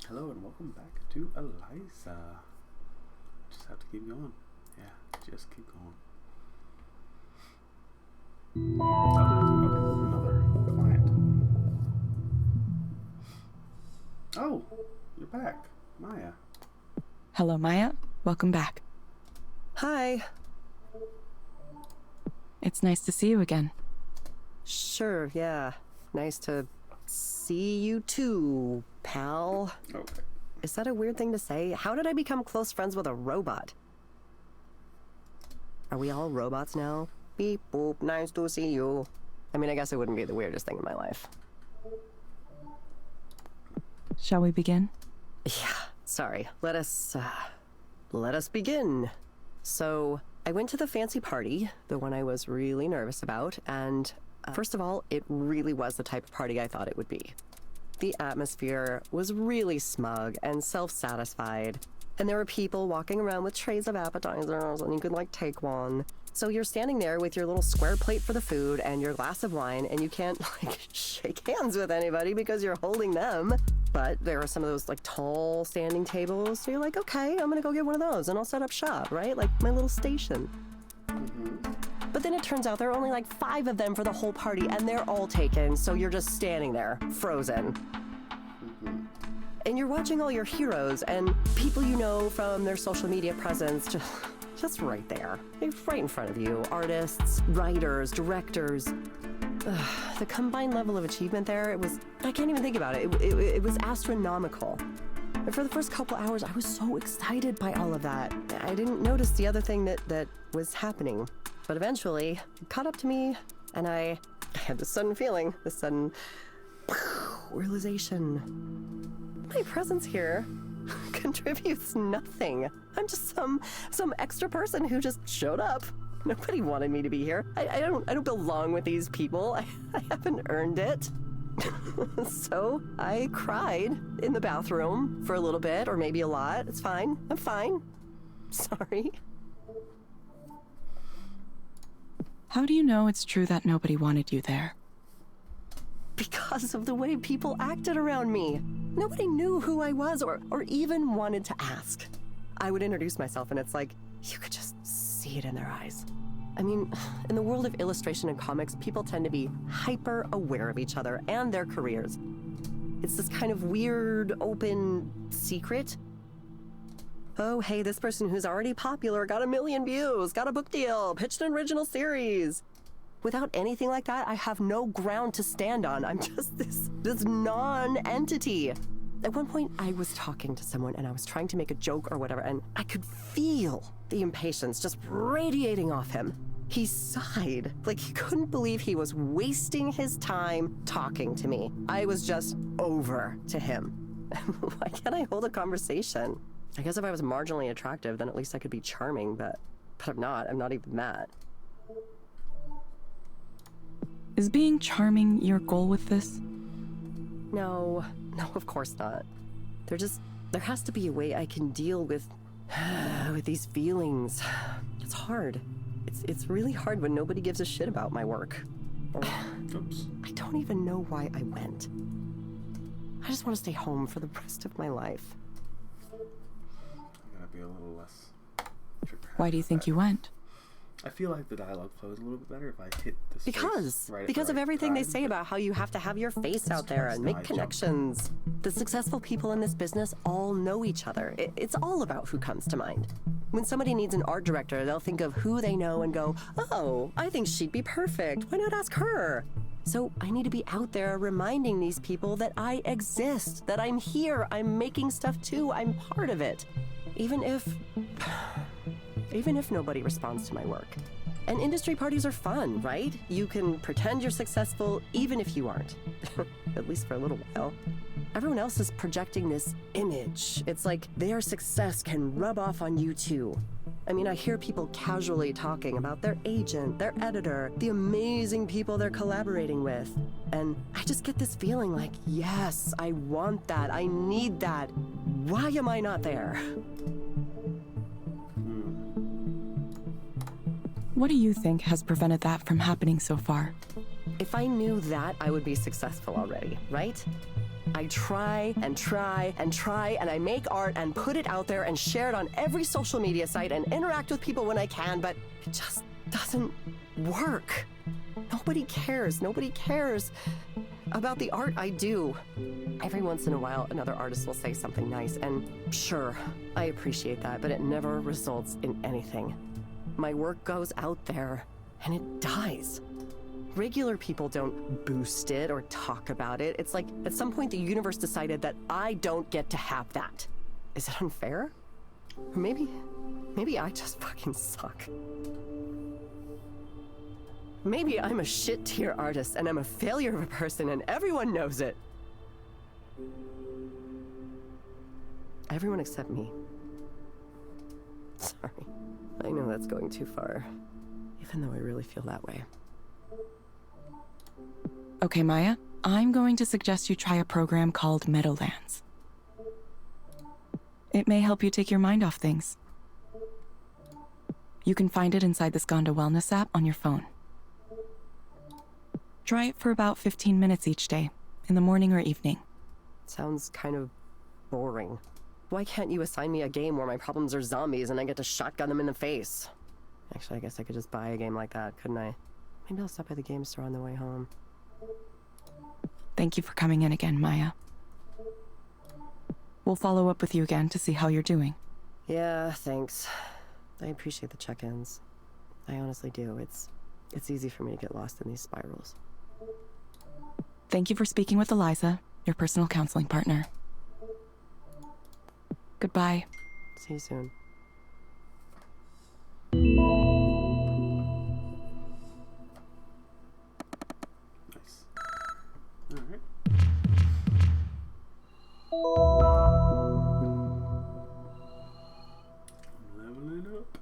Hello and welcome back to Eliza. Just have to keep going. Yeah, just keep going. Oh, okay, another client. Oh, you're back, Maya. Hello, Maya. Welcome back. Hi. It's nice to see you again. Sure, yeah. Nice to see you too, pal. Okay. Is that a weird thing to say? How did I become close friends with a robot? Are we all robots now? Beep boop, nice to see you. I mean, I guess it wouldn't be the weirdest thing in my life. Shall we begin? Yeah, sorry. Let us begin. So, I went to the fancy party, the one I was really nervous about, and first of all, it really was the type of party I thought it would be. The atmosphere was really smug and self-satisfied, and there were people walking around with trays of appetizers, and you could, like, take one. So you're standing there with your little square plate for the food and your glass of wine, and you can't, like, shake hands with anybody because you're holding them. But there are some of those, like, tall standing tables, so you're like, okay, I'm gonna go get one of those, and I'll set up shop, right? Like, my little station. But then it turns out there are only like 5 of them for the whole party, and they're all taken, so you're just standing there, frozen. And you're watching all your heroes and people you know from their social media presence just right there. They're right in front of you. Artists, writers, directors. The combined level of achievement there, I can't even think about it. It was astronomical. And for the first couple hours, I was so excited by all of that. I didn't notice the other thing that was happening. But eventually, it caught up to me, and I had this sudden feeling, this sudden realization. My presence here contributes nothing. I'm just some extra person who just showed up. Nobody wanted me to be here. I don't belong with these people. I haven't earned it. So I cried in the bathroom for a little bit, or maybe a lot. It's fine. I'm fine. Sorry. How do you know it's true that nobody wanted you there? Because of the way people acted around me. Nobody knew who I was or even wanted to ask. I would introduce myself and it's like, you could just see it in their eyes. I mean, in the world of illustration and comics, people tend to be hyper aware of each other and their careers. It's this kind of weird, open secret. Oh, hey, this person who's already popular got 1 million views, got a book deal, pitched an original series. Without anything like that, I have no ground to stand on. I'm just this non-entity. At one point, I was talking to someone and I was trying to make a joke or whatever, and I could feel the impatience just radiating off him. He sighed, like he couldn't believe he was wasting his time talking to me. I was just over to him. Why can't I hold a conversation? I guess if I was marginally attractive, then at least I could be charming, but I'm not. I'm not even that. Is being charming your goal with this? No, of course not. There has to be a way I can deal with these feelings. It's hard. It's really hard when nobody gives a shit about my work. Oops. I don't even know why I went. I just want to stay home for the rest of my life. I gotta be a little less trigger. Why do you think you went? I feel like the dialogue flows a little bit better if I hit the space Because of everything they say about how you have to have your face out there and make connections. The successful people in this business all know each other. It's all about who comes to mind. When somebody needs an art director, they'll think of who they know and go, oh, I think she'd be perfect. Why not ask her? So I need to be out there reminding these people that I exist, that I'm here, I'm making stuff too, I'm part of it. Even if nobody responds to my work. And industry parties are fun, right? You can pretend you're successful even if you aren't. At least for a little while. Everyone else is projecting this image. It's like their success can rub off on you too. I mean, I hear people casually talking about their agent, their editor, the amazing people they're collaborating with. And I just get this feeling like, yes, I want that, I need that. Why am I not there? What do you think has prevented that from happening so far? If I knew that, I would be successful already, right? I try and try and try, and I make art and put it out there and share it on every social media site and interact with people when I can, but it just doesn't work. Nobody cares. Nobody cares about the art I do. Every once in a while, another artist will say something nice, and sure, I appreciate that, but it never results in anything. My work goes out there, and it dies. Regular people don't boost it or talk about it. It's like, at some point, the universe decided that I don't get to have that. Is it unfair? Or maybe I just fucking suck. Maybe I'm a shit-tier artist, and I'm a failure of a person, and everyone knows it. Everyone except me. Sorry. I know that's going too far, even though I really feel that way. Okay, Maya, I'm going to suggest you try a program called Meadowlands. It may help you take your mind off things. You can find it inside the Skanda Wellness app on your phone. Try it for about 15 minutes each day, in the morning or evening. Sounds kind of boring. Why can't you assign me a game where my problems are zombies and I get to shotgun them in the face? Actually, I guess I could just buy a game like that, couldn't I? Maybe I'll stop by the game store on the way home. Thank you for coming in again, Maya. We'll follow up with you again to see how you're doing. Yeah, thanks. I appreciate the check-ins. I honestly do. It's easy for me to get lost in these spirals. Thank you for speaking with Eliza, your personal counseling partner. Goodbye. See you soon. Nice. Alright. Leveling up.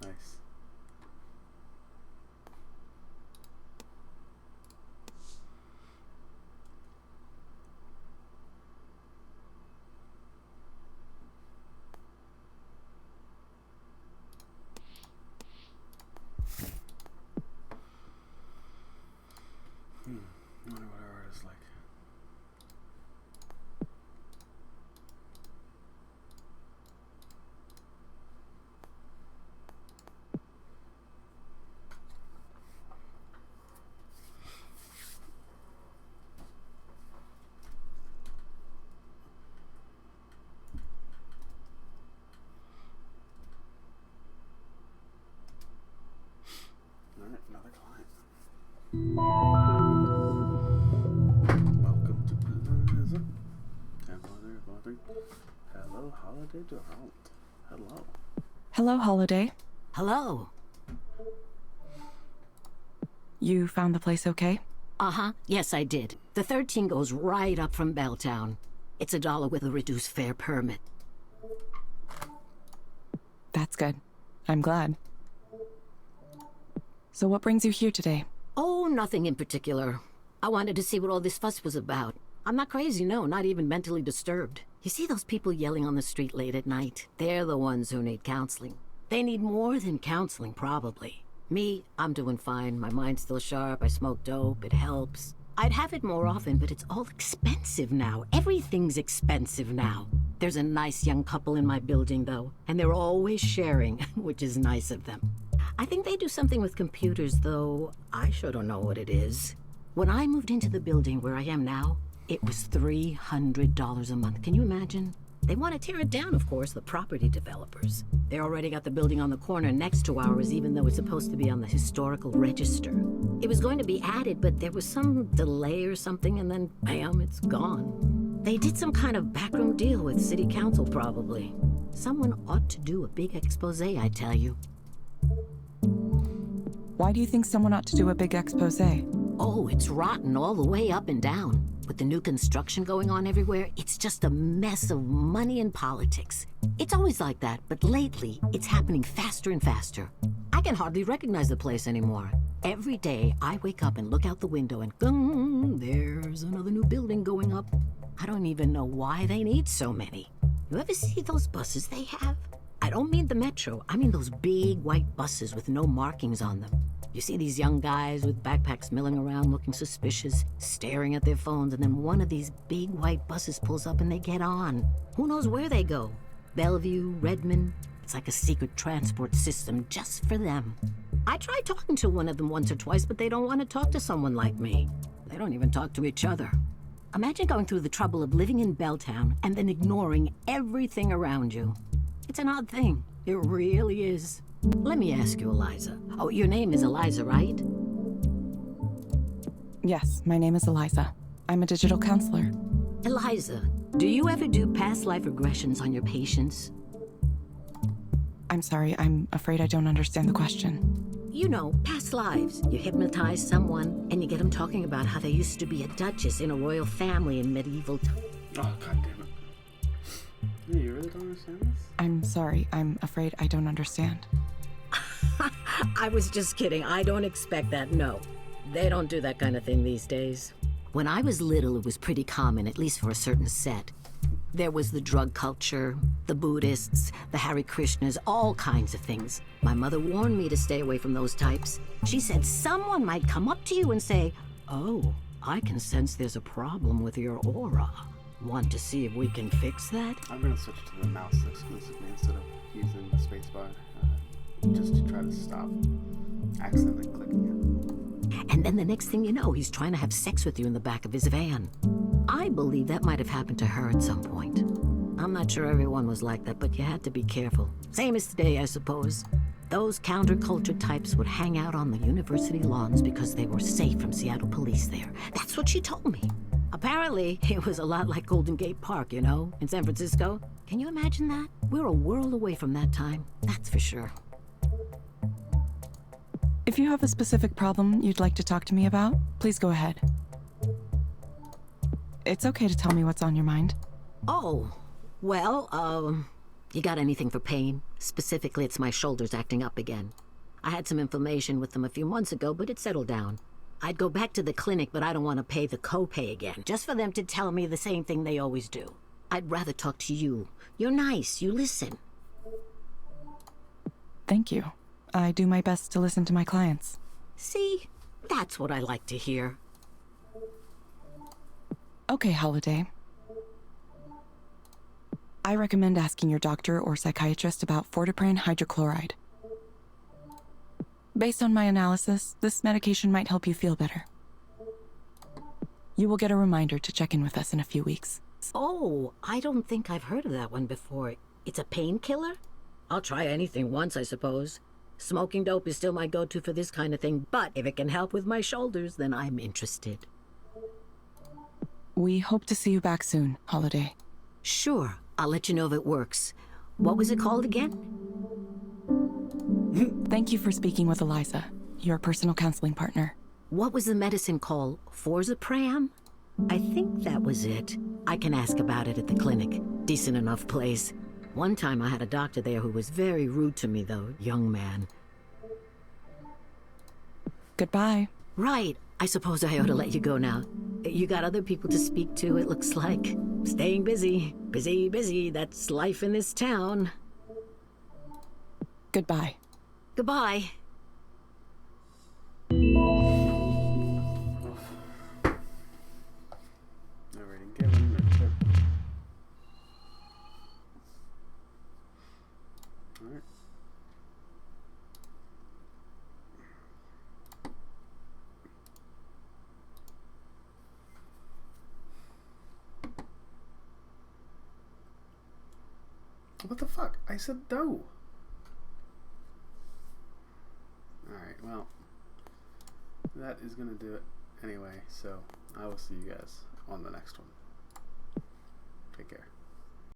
Nice. I wonder what our art is like. Alright, another client. Welcome to Eliza. 10.3. Hello, Holiday Durant. Hello. Hello, Holiday. Hello. You found the place okay? Uh-huh. Yes, I did. The 13 goes right up from Belltown. It's $1 with a reduced fare permit. That's good. I'm glad. So what brings you here today? Oh, nothing in particular. I wanted to see what all this fuss was about. I'm not crazy, no, not even mentally disturbed. You see those people yelling on the street late at night? They're the ones who need counseling. They need more than counseling, probably. Me, I'm doing fine. My mind's still sharp. I smoke dope. It helps. I'd have it more often, but it's all expensive now. Everything's expensive now. There's a nice young couple in my building, though, and they're always sharing, which is nice of them. I think they do something with computers, though I sure don't know what it is. When I moved into the building where I am now, it was $300 a month. Can you imagine? They want to tear it down, of course, the property developers. They already got the building on the corner next to ours, even though it's supposed to be on the historical register. It was going to be added, but there was some delay or something, and then, bam, it's gone. They did some kind of backroom deal with city council, probably. Someone ought to do a big expose, I tell you. Why do you think someone ought to do a big expose? Oh, it's rotten all the way up and down. With the new construction going on everywhere, it's just a mess of money and politics. It's always like that, but lately, it's happening faster and faster. I can hardly recognize the place anymore. Every day, I wake up and look out the window and gung, there's another new building going up. I don't even know why they need so many. You ever see those buses they have? I don't mean the metro, I mean those big white buses with no markings on them. You see these young guys with backpacks milling around looking suspicious, staring at their phones, and then one of these big white buses pulls up and they get on. Who knows where they go? Bellevue, Redmond. It's like a secret transport system just for them. I tried talking to one of them once or twice, but they don't want to talk to someone like me. They don't even talk to each other. Imagine going through the trouble of living in Belltown and then ignoring everything around you. It's an odd thing. It really is. Let me ask you, Eliza. Oh, your name is Eliza, right? Yes, my name is Eliza. I'm a digital counselor. Eliza, do you ever do past life regressions on your patients? I'm sorry, I'm afraid I don't understand the question. You know, past lives. You hypnotize someone and you get them talking about how they used to be a duchess in a royal family in medieval times. Oh, god damn it. Yeah, you really don't understand this? I'm sorry, I'm afraid I don't understand. I was just kidding. I don't expect that, no. They don't do that kind of thing these days. When I was little, it was pretty common, at least for a certain set. There was the drug culture, the Buddhists, the Hare Krishnas, all kinds of things. My mother warned me to stay away from those types. She said someone might come up to you and say, "Oh, I can sense there's a problem with your aura. Want to see if we can fix that?" I'm gonna switch to the mouse exclusively instead of using the spacebar, just to try to stop accidentally clicking it. And then the next thing you know, he's trying to have sex with you in the back of his van. I believe that might have happened to her at some point. I'm not sure everyone was like that, but you had to be careful. Same as today, I suppose. Those counterculture types would hang out on the university lawns because they were safe from Seattle police there. That's what she told me. Apparently, it was a lot like Golden Gate Park, you know, in San Francisco. Can you imagine that? We're a world away from that time, that's for sure. If you have a specific problem you'd like to talk to me about, please go ahead. It's okay to tell me what's on your mind. Oh, well, you got anything for pain? Specifically, it's my shoulders acting up again. I had some inflammation with them a few months ago, but it settled down. I'd go back to the clinic, but I don't want to pay the copay again, just for them to tell me the same thing they always do. I'd rather talk to you. You're nice, you listen. Thank you. I do my best to listen to my clients. See? That's what I like to hear. Okay, Holiday. I recommend asking your doctor or psychiatrist about fortipran hydrochloride. Based on my analysis, this medication might help you feel better. You will get a reminder to check in with us in a few weeks. Oh, I don't think I've heard of that one before. It's a painkiller? I'll try anything once, I suppose. Smoking dope is still my go-to for this kind of thing, but if it can help with my shoulders, then I'm interested. We hope to see you back soon, Holiday. Sure, I'll let you know if it works. What was it called again? Thank you for speaking with Eliza, your personal counseling partner. What was the medicine called? Forzapram? I think that was it. I can ask about it at the clinic. Decent enough place. One time I had a doctor there who was very rude to me, though, young man. Goodbye. Right. I suppose I ought to let you go now. You got other people to speak to, it looks like. Staying busy. Busy, busy. That's life in this town. Goodbye. Goodbye. Alright, give him the tip. Alright. What the fuck? I said no. Alright, well, that is going to do it anyway, so I will see you guys on the next one. Take care.